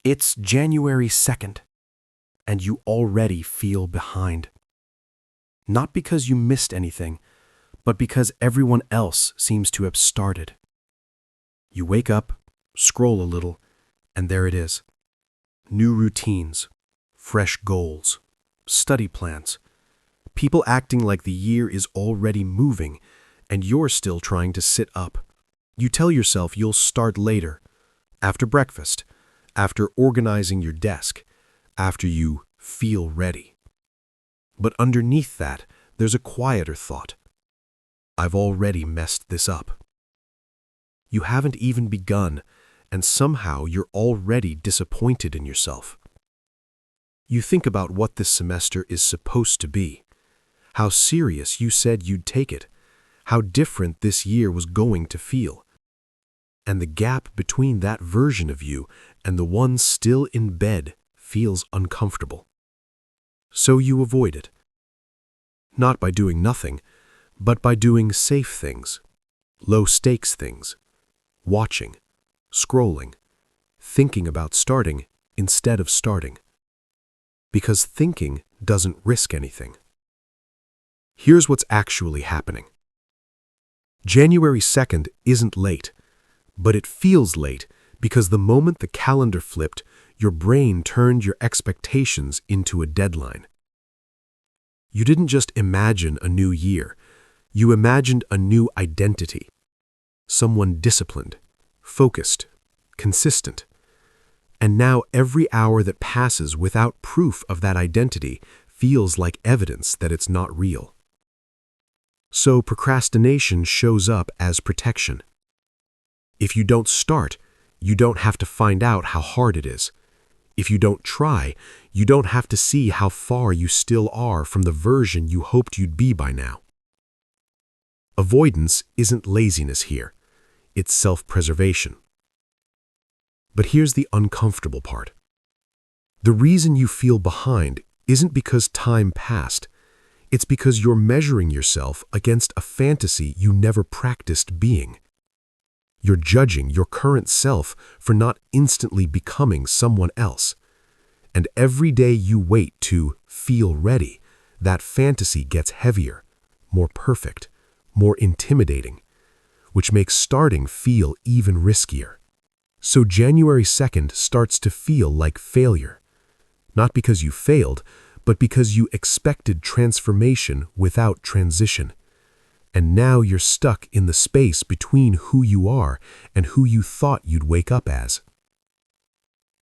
It's January 2nd, and you already feel behind. Not because you missed anything, but because everyone else seems to have started. You wake up, scroll a little, and there it is. New routines, fresh goals, study plans. People acting like the year is already moving, and you're still trying to sit up. You tell yourself you'll start later, after breakfast, after organizing your desk, after you feel ready. But underneath that, there's a quieter thought. I've already messed this up. You haven't even begun, and somehow you're already disappointed in yourself. You think about what this semester is supposed to be, how serious you said you'd take it, how different this year was going to feel. And the gap between that version of you and the one still in bed feels uncomfortable. So you avoid it. Not by doing nothing, but by doing safe things, low-stakes things, watching, scrolling, thinking about starting instead of starting. Because thinking doesn't risk anything. Here's what's actually happening. January 2nd isn't late, but it feels late because the moment the calendar flipped, your brain turned your expectations into a deadline. You didn't just imagine a new year, you imagined a new identity. Someone disciplined, focused, consistent. And now every hour that passes without proof of that identity feels like evidence that it's not real. So procrastination shows up as protection. If you don't start, you don't have to find out how hard it is. If you don't try, you don't have to see how far you still are from the version you hoped you'd be by now. Avoidance isn't laziness here, it's self-preservation. But here's the uncomfortable part. The reason you feel behind isn't because time passed, it's because you're measuring yourself against a fantasy you never practiced being. You're judging your current self for not instantly becoming someone else. And every day you wait to feel ready, that fantasy gets heavier, more perfect, more intimidating, which makes starting feel even riskier. So January 2nd starts to feel like failure. Not because you failed, but because you expected transformation without transition. And now you're stuck in the space between who you are and who you thought you'd wake up as.